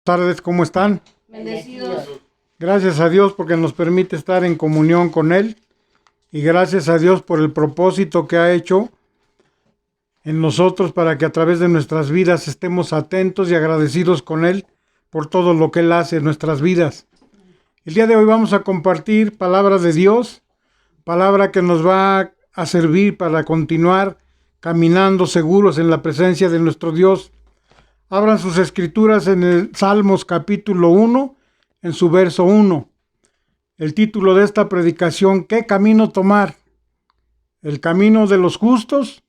Tardes, ¿cómo están? Bendecidos. Gracias a Dios porque nos permite estar en comunión con Él y gracias a Dios por el propósito que ha hecho en nosotros para que a través de nuestras vidas estemos atentos y agradecidos con Él por todo lo que Él hace en nuestras vidas. El día de hoy vamos a compartir palabra de Dios, palabra que nos va a servir para continuar caminando seguros en la presencia de nuestro Dios. Abran sus escrituras en el Salmos capítulo 1, en su verso 1. El título de esta predicación, ¿qué camino tomar? ¿El camino de los justos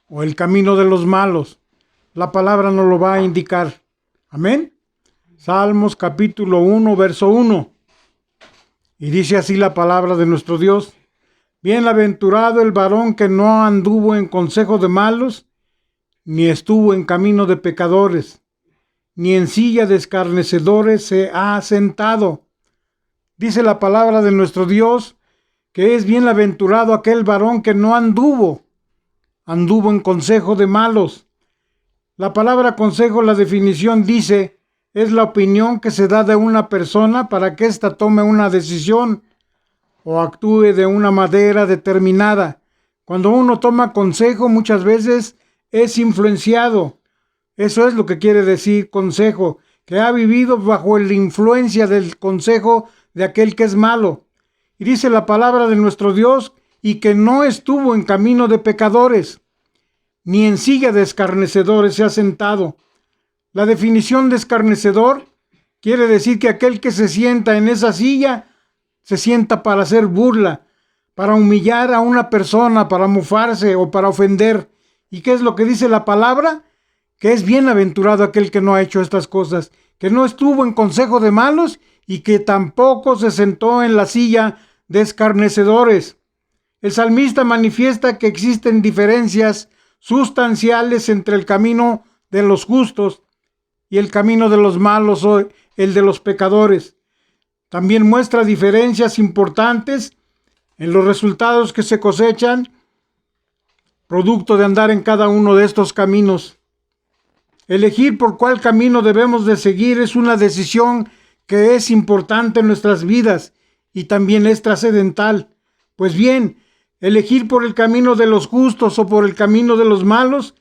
o el camino de los malos? La palabra nos lo va a indicar. Amén. Salmos capítulo 1, verso 1. Y dice así la palabra de nuestro Dios. Bienaventurado el varón que no anduvo en consejo de malos, ni estuvo en camino de pecadores, ni en silla de escarnecedores se ha sentado. Dice la palabra de nuestro Dios que es bienaventurado aquel varón que no anduvo en consejo de malos. La palabra consejo, la definición dice, es la opinión que se da de una persona para que ésta tome una decisión o actúe de una manera determinada. Cuando uno toma consejo, muchas veces es influenciado. Eso es lo que quiere decir consejo, que ha vivido bajo la influencia del consejo de aquel que es malo. Y dice la palabra de nuestro Dios, y que no estuvo en camino de pecadores, ni en silla de escarnecedores se ha sentado. La definición de escarnecedor quiere decir que aquel que se sienta en esa silla, se sienta para hacer burla, para humillar a una persona, para mofarse o para ofender. ¿Y qué es lo que dice la palabra? Que es bienaventurado aquel que no ha hecho estas cosas, que no estuvo en consejo de malos y que tampoco se sentó en la silla de escarnecedores. El salmista manifiesta que existen diferencias sustanciales entre el camino de los justos y el camino de los malos o el de los pecadores. También muestra diferencias importantes en los resultados que se cosechan producto de andar en cada uno de estos caminos. Elegir por cuál camino debemos de seguir es una decisión que es importante en nuestras vidas y también es trascendental. Pues bien, elegir por el camino de los justos o por el camino de los malos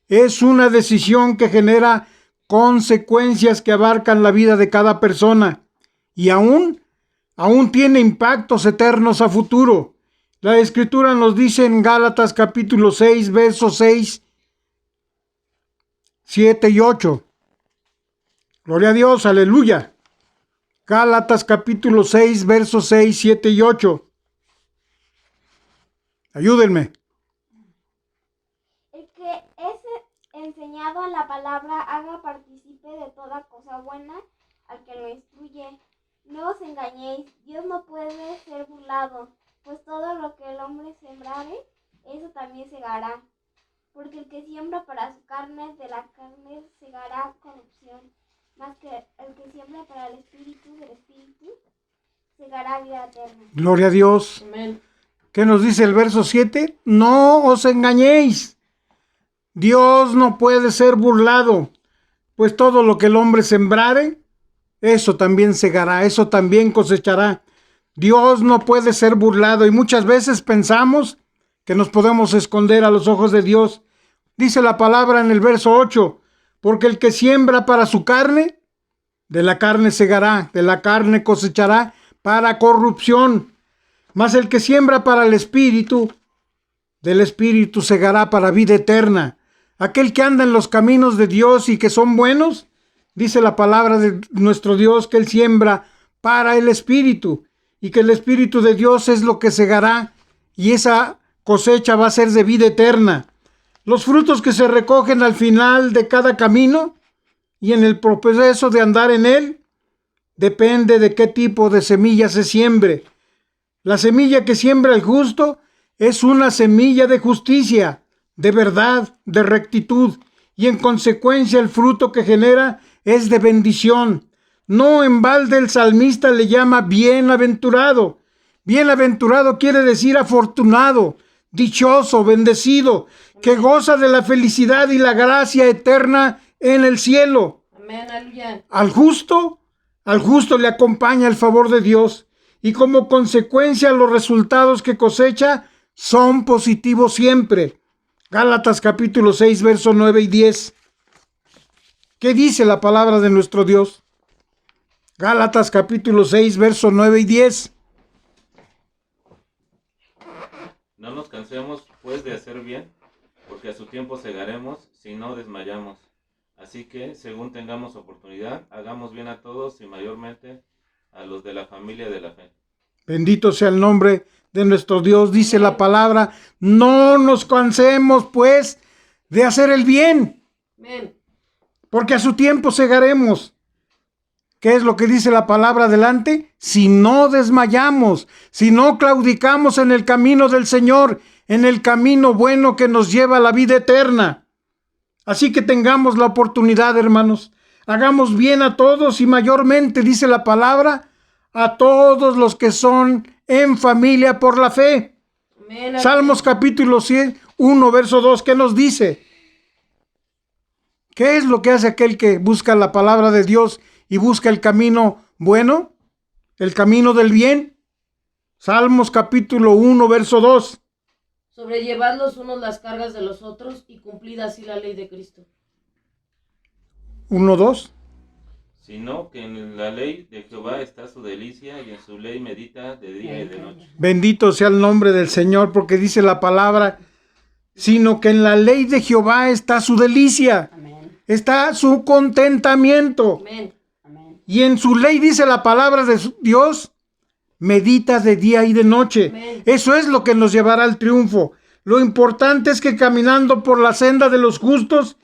es una decisión que genera consecuencias que abarcan la vida de cada persona y aún tiene impactos eternos a futuro. La Escritura nos dice en Gálatas capítulo 6, versos 6, 7 y 8. Gloria a Dios, aleluya. Gálatas capítulo 6, versos 6, 7 y 8. Ayúdenme. El que es enseñado a la palabra haga partícipe de toda cosa buena al que lo instruye. No os engañéis, Dios no puede ser burlado. Pues todo lo que el hombre sembrare, eso también segará. Porque el que siembra para su carne, de la carne segará corrupción. Mas que el que siembra para el Espíritu, del Espíritu, segará vida eterna. Gloria a Dios. Amén. ¿Qué nos dice el verso 7? No os engañéis. Dios no puede ser burlado. Pues todo lo que el hombre sembrare, eso también segará, eso también cosechará. Dios no puede ser burlado y muchas veces pensamos que nos podemos esconder a los ojos de Dios. Dice la palabra en el verso 8, porque el que siembra para su carne, de la carne segará, de la carne cosechará para corrupción. Mas el que siembra para el Espíritu, del Espíritu segará para vida eterna. Aquel que anda en los caminos de Dios y que son buenos, dice la palabra de nuestro Dios que Él siembra para el Espíritu. Y que el Espíritu de Dios es lo que segará y esa cosecha va a ser de vida eterna. Los frutos que se recogen al final de cada camino y en el proceso de andar en él, depende de qué tipo de semilla se siembre. La semilla que siembra el justo es una semilla de justicia, de verdad, de rectitud y en consecuencia el fruto que genera es de bendición. No en balde el salmista le llama bienaventurado. Bienaventurado quiere decir afortunado, dichoso, bendecido, que goza de la felicidad y la gracia eterna en el cielo. Amén, aleluya. Al justo le acompaña el favor de Dios y como consecuencia los resultados que cosecha son positivos siempre. Gálatas capítulo 6, versos 9 y 10. ¿Qué dice la palabra de nuestro Dios? Gálatas capítulo 6, versos 9 y 10. No nos cansemos, pues, de hacer bien, porque a su tiempo segaremos si no desmayamos. Así que, según tengamos oportunidad, hagamos bien a todos y mayormente a los de la familia de la fe. Bendito sea el nombre de nuestro Dios. Dice la palabra, no nos cansemos, pues, de hacer el bien, Amén. porque a su tiempo segaremos. ¿Qué es lo que dice la palabra adelante? Si no desmayamos, si no claudicamos en el camino del Señor, en el camino bueno que nos lleva a la vida eterna. Así que tengamos la oportunidad, hermanos. Hagamos bien a todos y mayormente, dice la palabra, a todos los que son en familia por la fe. Amén. Salmos capítulo 1, verso 2, ¿qué nos dice? ¿Qué es lo que hace aquel que busca la palabra de Dios y busca el camino bueno? El camino del bien. Salmos capítulo 1, verso 2. Sobrellevad los unos las cargas de los otros y cumplid así la ley de Cristo. 1, 2. Sino que en la ley de Jehová está su delicia y en su ley medita de día y de noche. Bendito sea el nombre del Señor, porque dice la palabra, sino que en la ley de Jehová está su delicia, Amén. está su contentamiento. Amén. Amén. Y en su ley, dice la palabra de Dios, medita de día y de noche. Amén. Eso es lo que nos llevará al triunfo. Lo importante es que caminando por la senda de los justos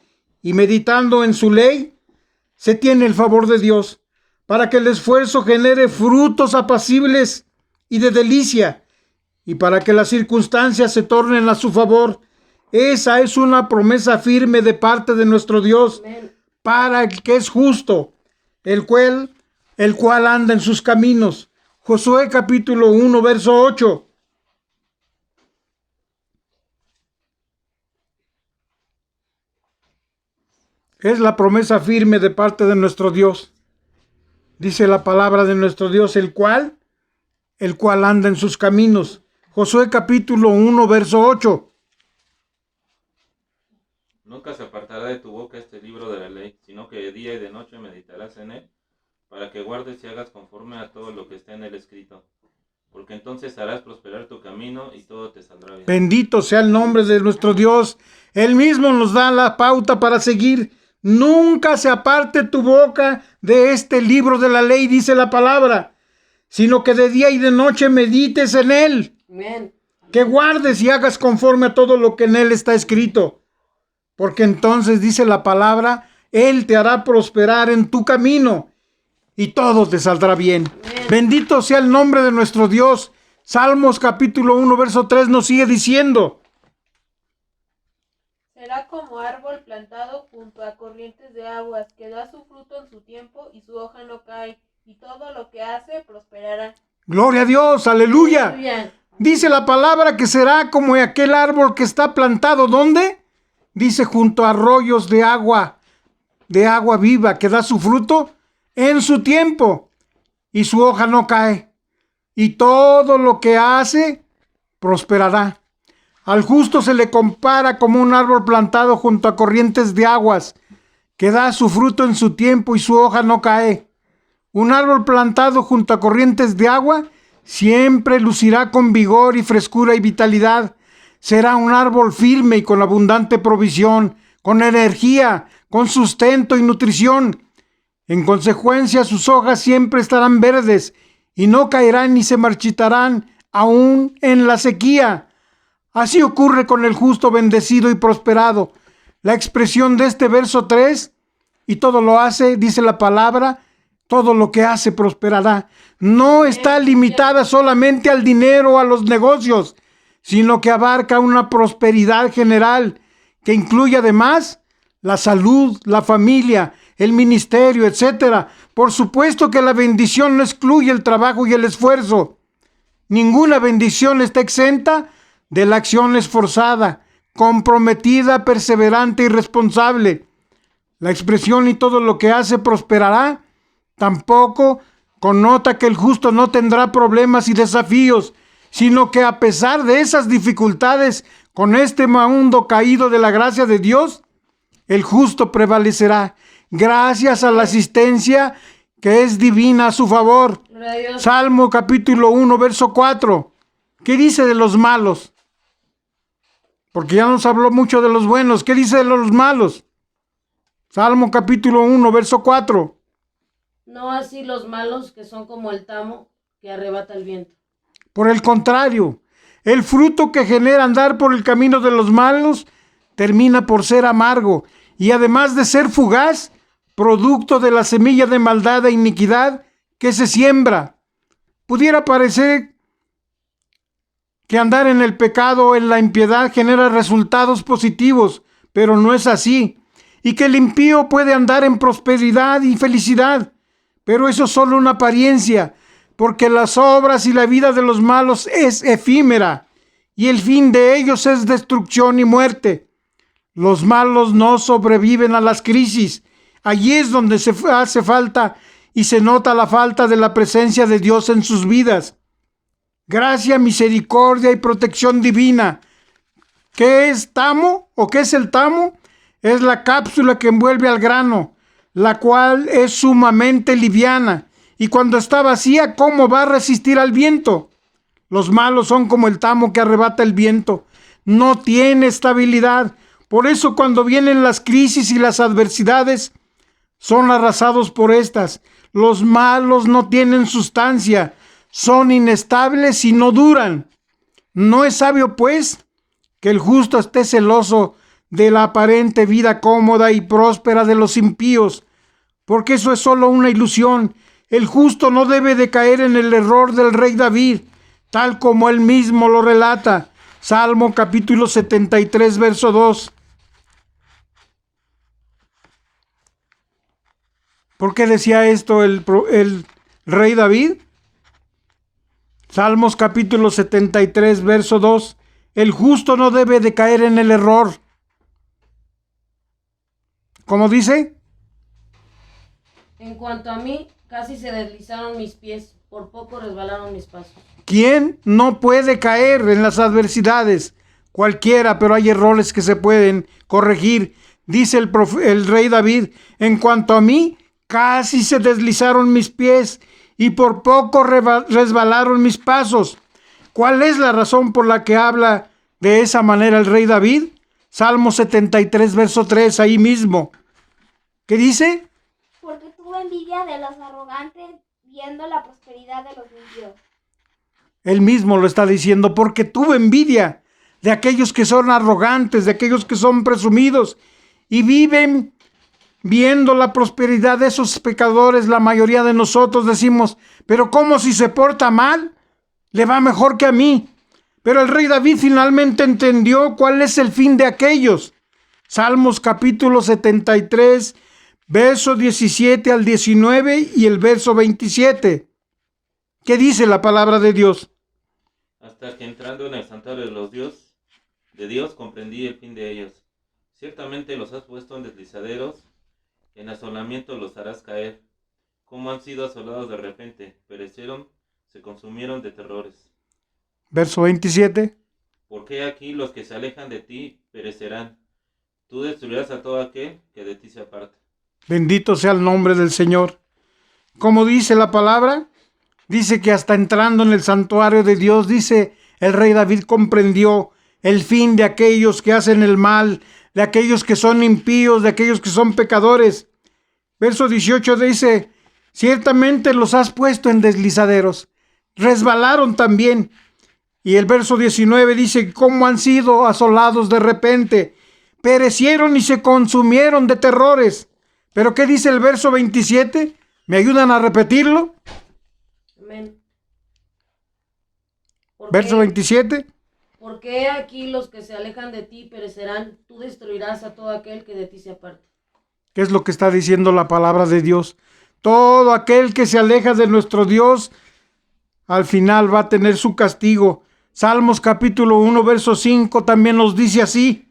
y meditando en su ley, se tiene el favor de Dios para que el esfuerzo genere frutos apacibles y de delicia y para que las circunstancias se tornen a su favor. Esa es una promesa firme de parte de nuestro Dios. Amén. Para el que es justo, el cual anda en sus caminos. Josué capítulo 1, verso 8. Es la promesa firme de parte de nuestro Dios. Dice la palabra de nuestro Dios, el cual anda en sus caminos. Josué capítulo 1, verso 8. Nunca se apartará de tu boca este libro de la ley, sino que de día y de noche meditarás en él, para que guardes y hagas conforme a todo lo que está en él escrito. Porque entonces harás prosperar tu camino y todo te saldrá bien. Bendito sea el nombre de nuestro Dios. Él mismo nos da la pauta para seguir. Nunca se aparte tu boca de este libro de la ley, dice la palabra, sino que de día y de noche medites en él. Amén. Que guardes y hagas conforme a todo lo que en él está escrito. Porque entonces, dice la palabra, él te hará prosperar en tu camino y todo te saldrá bien. Amén. Bendito sea el nombre de nuestro Dios. Salmos capítulo 1, verso 3 nos sigue diciendo. Será como árbol plantado junto a corrientes de aguas, que da su fruto en su tiempo y su hoja no cae, y todo lo que hace prosperará. Gloria a Dios, aleluya. Aleluya. Dice la palabra que será como aquel árbol que está plantado, ¿dónde? Dice junto a arroyos de agua viva, que da su fruto en su tiempo y su hoja no cae. Y todo lo que hace prosperará. Al justo se le compara como un árbol plantado junto a corrientes de aguas, que da su fruto en su tiempo y su hoja no cae. Un árbol plantado junto a corrientes de agua siempre lucirá con vigor y frescura y vitalidad. Será un árbol firme y con abundante provisión, con energía, con sustento y nutrición. En consecuencia, sus hojas siempre estarán verdes y no caerán ni se marchitarán aún en la sequía. Así ocurre con el justo bendecido y prosperado. La expresión de este verso 3, y todo lo hace, dice la palabra, todo lo que hace prosperará. No está limitada solamente al dinero o a los negocios, sino que abarca una prosperidad general que incluye además la salud, la familia, el ministerio, etc. Por supuesto que la bendición no excluye el trabajo y el esfuerzo. Ninguna bendición está exenta de la acción esforzada, comprometida, perseverante y responsable. La expresión y todo lo que hace prosperará tampoco connota que el justo no tendrá problemas y desafíos, sino que a pesar de esas dificultades, con este mundo caído de la gracia de Dios, el justo prevalecerá, gracias a la asistencia que es divina a su favor. Gloria a Dios. Salmo capítulo 1, verso 4. ¿Qué dice de los malos? Porque ya nos habló mucho de los buenos. ¿Qué dice de los malos? Salmo capítulo 1, verso 4. No así los malos, que son como el tamo que arrebata el viento. Por el contrario, el fruto que genera andar por el camino de los malos termina por ser amargo y además de ser fugaz, producto de la semilla de maldad e iniquidad que se siembra. Pudiera parecer que andar en el pecado o en la impiedad genera resultados positivos, pero no es así. Y que el impío puede andar en prosperidad y felicidad, pero eso es solo una apariencia, porque las obras y la vida de los malos es efímera, y el fin de ellos es destrucción y muerte. Los malos no sobreviven a las crisis. Allí es donde se hace falta y se nota la falta de la presencia de Dios en sus vidas. Gracia, misericordia y protección divina. ¿Qué es tamo o qué es el tamo? Es la cápsula que envuelve al grano, la cual es sumamente liviana. Y cuando está vacía, ¿cómo va a resistir al viento? Los malos son como el tamo que arrebata el viento. No tiene estabilidad. Por eso cuando vienen las crisis y las adversidades, son arrasados por estas. Los malos no tienen sustancia, son inestables y no duran. No es sabio, pues, que el justo esté celoso de la aparente vida cómoda y próspera de los impíos, porque eso es solo una ilusión. El justo no debe de caer en el error del rey David, tal como él mismo lo relata. Salmo capítulo 73, verso 2. ¿Por qué decía esto el rey David? Salmos capítulo 73, verso 2. El justo no debe de caer en el error. ¿Cómo dice? En cuanto a mí, casi se deslizaron mis pies, por poco resbalaron mis pasos. ¿Quién no puede caer en las adversidades? Cualquiera, pero hay errores que se pueden corregir. Dice el rey David, en cuanto a mí, casi se deslizaron mis pies y por poco resbalaron mis pasos. ¿Cuál es la razón por la que habla de esa manera el rey David? Salmo 73, verso 3, ahí mismo. ¿Qué dice? Porque tuve envidia de los arrogantes viendo la prosperidad de los impíos. Él mismo lo está diciendo, porque tuvo envidia de aquellos que son arrogantes, de aquellos que son presumidos y viven viendo la prosperidad de esos pecadores. La mayoría de nosotros decimos, pero ¿cómo si se porta mal? Le va mejor que a mí. Pero el rey David finalmente entendió cuál es el fin de aquellos. Salmos capítulo 73, verso 17 al 19 y el verso 27. ¿Qué dice la palabra de Dios? Hasta que entrando en el santuario de Dios comprendí el fin de ellos. Ciertamente los has puesto en deslizaderos, en asolamiento los harás caer. Como han sido asolados de repente, perecieron, se consumieron de terrores. Verso 27. Porque aquí los que se alejan de ti perecerán. Tú destruirás a todo aquel que de ti se aparta. Bendito sea el nombre del Señor. Como dice la palabra, dice que hasta entrando en el santuario de Dios, dice el rey David, comprendió el fin de aquellos que hacen el mal, de aquellos que son impíos, de aquellos que son pecadores. Verso 18 dice, ciertamente los has puesto en deslizaderos, resbalaron también. Y el verso 19 dice, cómo han sido asolados de repente, perecieron y se consumieron de terrores. Pero ¿qué dice el verso 27? ¿Me ayudan a repetirlo? Amén. Verso 27. Porque aquí los que se alejan de ti perecerán, tú destruirás a todo aquel que de ti se aparte. ¿Qué es lo que está diciendo la palabra de Dios? Todo aquel que se aleja de nuestro Dios, al final va a tener su castigo. Salmos capítulo 1, verso 5 también nos dice así.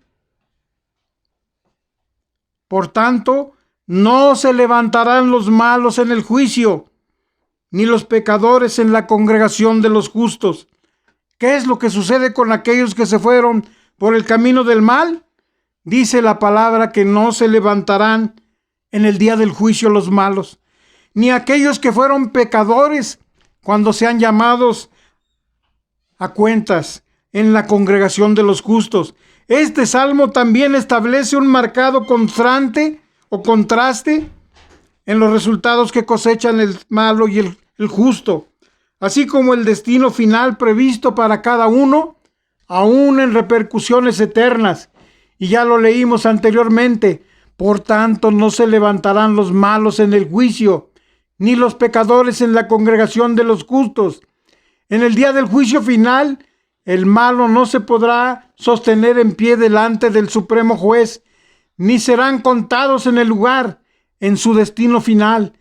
Por tanto, No se levantarán los malos en el juicio, ni los pecadores en la congregación de los justos. ¿Qué es lo que sucede con aquellos que se fueron por el camino del mal? Dice la palabra que no se levantarán en el día del juicio los malos, ni aquellos que fueron pecadores cuando sean llamados a cuentas en la congregación de los justos. Este salmo también establece un marcado contraste en los resultados que cosechan el malo y el justo, así como el destino final previsto para cada uno, aún en repercusiones eternas. Y ya lo leímos anteriormente. Por tanto, no se levantarán los malos en el juicio, ni los pecadores en la congregación de los justos. En el día del juicio final, el malo no se podrá sostener en pie delante del supremo juez, ni serán contados en el lugar, en su destino final,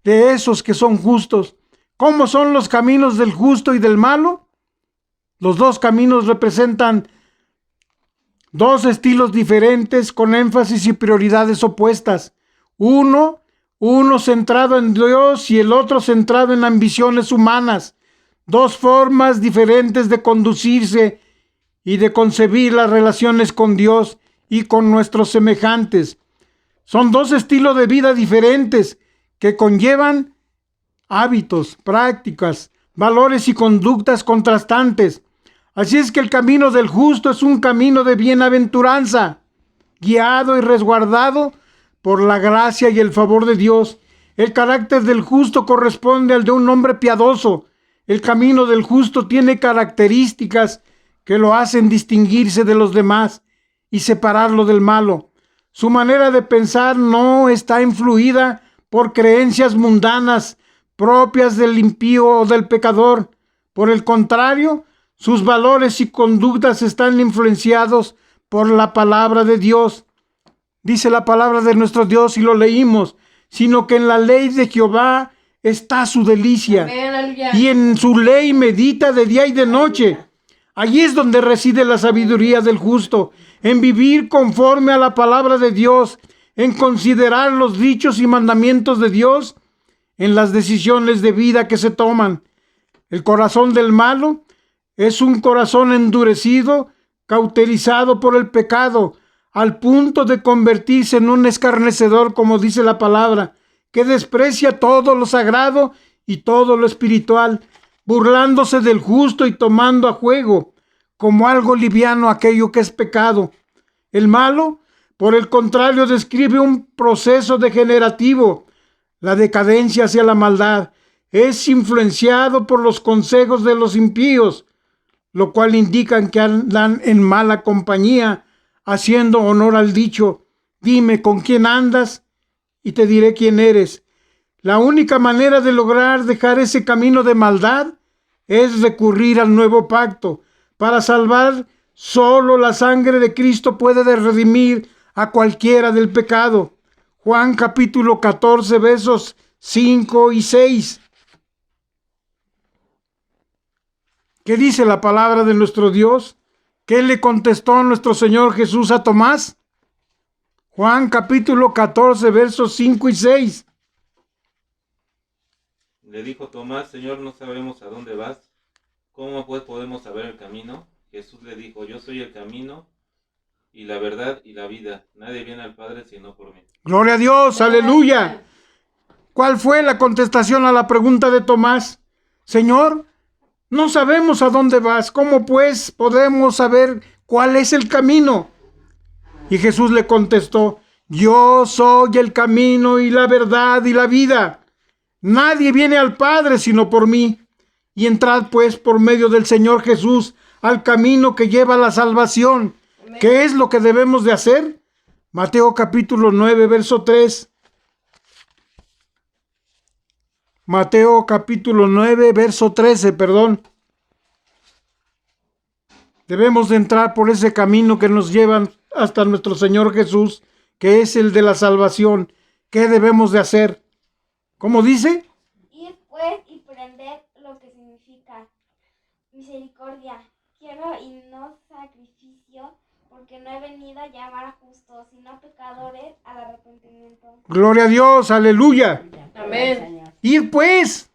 de esos que son justos. ¿Cómo son los caminos del justo y del malo? Los dos caminos representan dos estilos diferentes con énfasis y prioridades opuestas. Uno centrado en Dios y el otro centrado en ambiciones humanas. Dos formas diferentes de conducirse y de concebir las relaciones con Dios y con nuestros semejantes. Son dos estilos de vida diferentes que conllevan hábitos, prácticas, valores y conductas contrastantes. Así es que el camino del justo es un camino de bienaventuranza, guiado y resguardado por la gracia y el favor de Dios. El carácter del justo corresponde al de un hombre piadoso. El camino del justo tiene características que lo hacen distinguirse de los demás y separarlo del malo. Su manera de pensar no está influida por creencias mundanas propias del impío o del pecador. Por el contrario, sus valores y conductas están influenciados por la palabra de Dios. Dice la palabra de nuestro Dios y lo leímos, sino que en la ley de Jehová está su delicia. Amén, Y en su ley medita de día y de noche. Allí es donde reside la sabiduría del justo, en vivir conforme a la palabra de Dios, en considerar los dichos y mandamientos de Dios en las decisiones de vida que se toman. El corazón del malo es un corazón endurecido, cauterizado por el pecado, al punto de convertirse en un escarnecedor, como dice la palabra, que desprecia todo lo sagrado y todo lo espiritual, burlándose del justo y tomando a juego como algo liviano aquello que es pecado. El malo, por el contrario, describe un proceso degenerativo, la decadencia hacia la maldad. Es influenciado por los consejos de los impíos, lo cual indican que andan en mala compañía, haciendo honor al dicho: dime con quién andas y te diré quién eres. La única manera de lograr dejar ese camino de maldad es recurrir al nuevo pacto. Para salvar, solo la sangre de Cristo puede redimir a cualquiera del pecado. Juan capítulo 14, versos 5 y 6. ¿Qué dice la palabra de nuestro Dios? ¿Qué le contestó nuestro Señor Jesús a Tomás? Juan capítulo 14, versos 5 y 6. Le dijo Tomás: Señor, no sabemos a dónde vas. ¿Cómo pues podemos saber el camino? Jesús le dijo: yo soy el camino y la verdad y la vida. Nadie viene al Padre sino por mí. Gloria a Dios, aleluya. ¿Cuál fue la contestación a la pregunta de Tomás? Señor, no sabemos a dónde vas. ¿Cómo pues podemos saber cuál es el camino? Y Jesús le contestó: yo soy el camino y la verdad y la vida. Nadie viene al Padre sino por mí. Y entrad pues por medio del Señor Jesús al camino que lleva a la salvación. ¿Qué es lo que debemos de hacer? Mateo capítulo 9, verso 3. Mateo capítulo 9, verso 13, perdón. Debemos de entrar por ese camino que nos lleva hasta nuestro Señor Jesús, que es el de la salvación. ¿Qué debemos de hacer? ¿Cómo dice? Ir pues y prender lo que significa misericordia. Quiero y no sacrificio, porque no he venido a llamar a justos, sino a pecadores al arrepentimiento. Gloria a Dios, aleluya. Amén. Ir pues,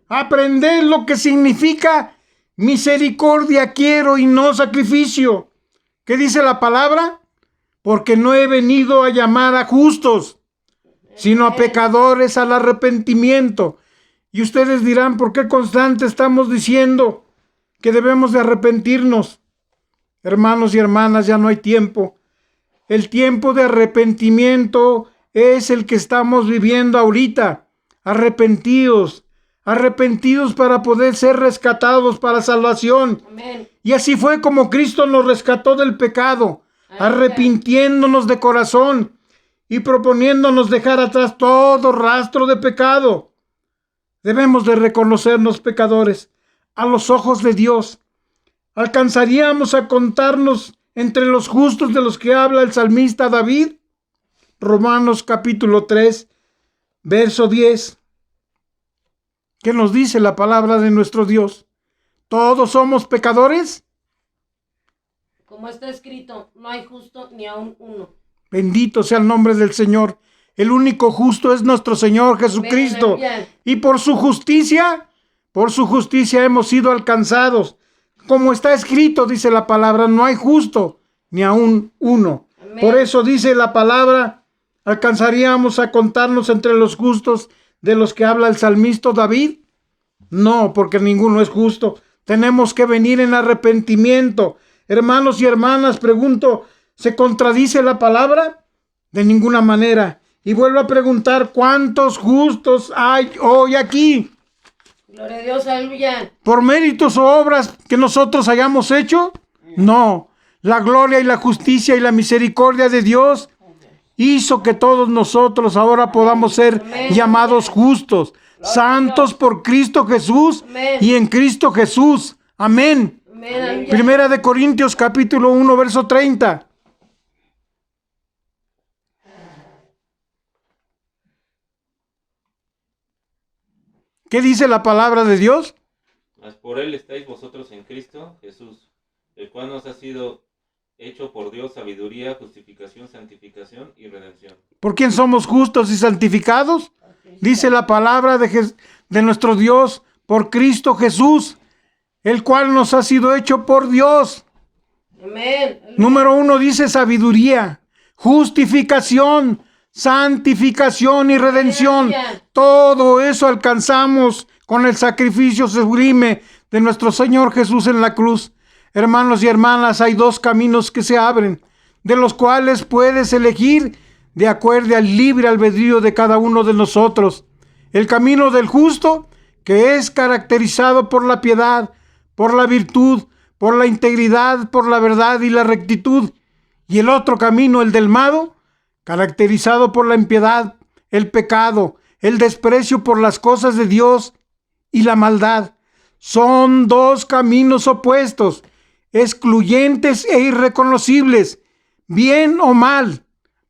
aprender lo que significa misericordia quiero y no sacrificio. ¿Qué dice la palabra? Porque no he venido a llamar a justos, sino a pecadores al arrepentimiento. Y ustedes dirán, ¿por qué constante estamos diciendo que debemos de arrepentirnos? Hermanos y hermanas, ya no hay tiempo. El tiempo de arrepentimiento es el que estamos viviendo ahorita. Arrepentidos, arrepentidos para poder ser rescatados para salvación. Amén. Y así fue como Cristo nos rescató del pecado, arrepintiéndonos de corazón y proponiéndonos dejar atrás todo rastro de pecado. Debemos de reconocernos pecadores a los ojos de Dios. ¿Alcanzaríamos a contarnos entre los justos de los que habla el salmista David? Romanos capítulo 3, verso 10. ¿Qué nos dice la palabra de nuestro Dios? ¿Todos somos pecadores? Como está escrito, no hay justo ni aun uno. Bendito sea el nombre del Señor. El único justo es nuestro Señor Jesucristo. Amén. Y por su justicia hemos sido alcanzados. Como está escrito, dice la palabra, no hay justo ni aun uno. Amén. Por eso dice la palabra, ¿alcanzaríamos a contarnos entre los justos de los que habla el salmista David? No, porque ninguno es justo. Tenemos que venir en arrepentimiento. Hermanos y hermanas, pregunto, ¿se contradice la palabra? De ninguna manera. Y vuelvo a preguntar, ¿cuántos justos hay hoy aquí? Gloria a Dios, aleluya. ¿Por méritos o obras que nosotros hayamos hecho? No. La gloria y la justicia y la misericordia de Dios hizo que todos nosotros ahora podamos ser llamados justos, santos por Cristo Jesús y en Cristo Jesús. Amén. Amén, aleluya. Primera de Corintios capítulo 1, verso 30. ¿Qué dice la palabra de Dios? Mas por él estáis vosotros en Cristo Jesús, el cual nos ha sido hecho por Dios sabiduría, justificación, santificación y redención. ¿Por quién somos justos y santificados? Dice la palabra de nuestro Dios, por Cristo Jesús, el cual nos ha sido hecho por Dios. Amén. Aleluya. Número 1 dice sabiduría, justificación, santificación y redención. Todo eso alcanzamos con el sacrificio sublime de nuestro Señor Jesús en la cruz. Hermanos y hermanas, hay dos caminos que se abren, de los cuales puedes elegir de acuerdo al libre albedrío de cada uno de nosotros. El camino del justo, que es caracterizado por la piedad, por la virtud, por la integridad, por la verdad y la rectitud. Y el otro camino, el del malo, caracterizado por la impiedad, el pecado, el desprecio por las cosas de Dios y la maldad. Son dos caminos opuestos, excluyentes e irreconocibles, bien o mal,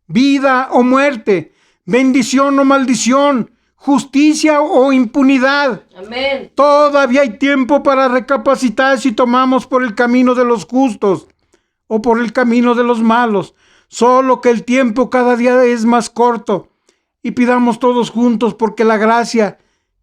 vida o muerte, bendición o maldición, justicia o impunidad. Amén. Todavía hay tiempo para recapacitar si tomamos por el camino de los justos o por el camino de los malos. Solo que el tiempo cada día es más corto, y pidamos todos juntos porque la gracia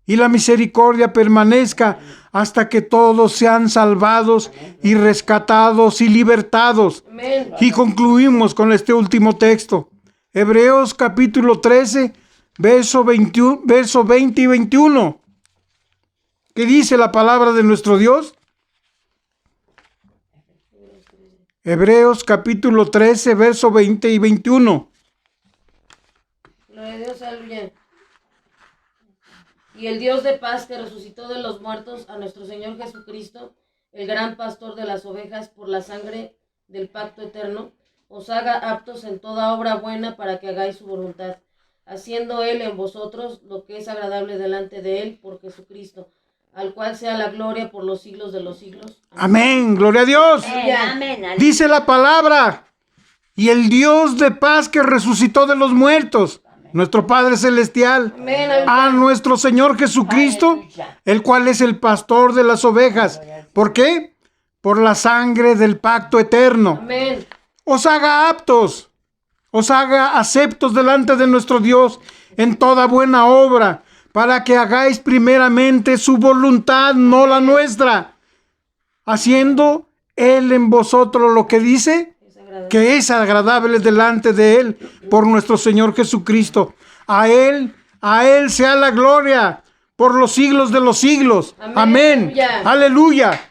y la misericordia permanezca hasta que todos sean salvados y rescatados y libertados. Amén. Y concluimos con este último texto. Hebreos capítulo 13, verso 20 y 21. ¿Qué dice la palabra de nuestro Dios? Hebreos capítulo 13, verso 20 y 21. Gloria a Dios, aleluya. Y el Dios de paz que resucitó de los muertos a nuestro Señor Jesucristo, el gran pastor de las ovejas, por la sangre del pacto eterno, os haga aptos en toda obra buena para que hagáis su voluntad, haciendo Él en vosotros lo que es agradable delante de Él por Jesucristo, al cual sea la gloria por los siglos de los siglos. Amén, gloria a Dios. Amén. Dice la palabra, y el Dios de paz que resucitó de los muertos, nuestro Padre Celestial, Amén. a nuestro Señor Jesucristo, el cual es el pastor de las ovejas. ¿Por qué? Por la sangre del pacto eterno. Amén. os haga aptos, os haga aceptos delante de nuestro Dios en toda buena obra, para que hagáis primeramente su voluntad, no la nuestra, haciendo Él en vosotros lo que dice, que es agradable delante de Él por nuestro Señor Jesucristo. A Él sea la gloria por los siglos de los siglos. Amén. Aleluya.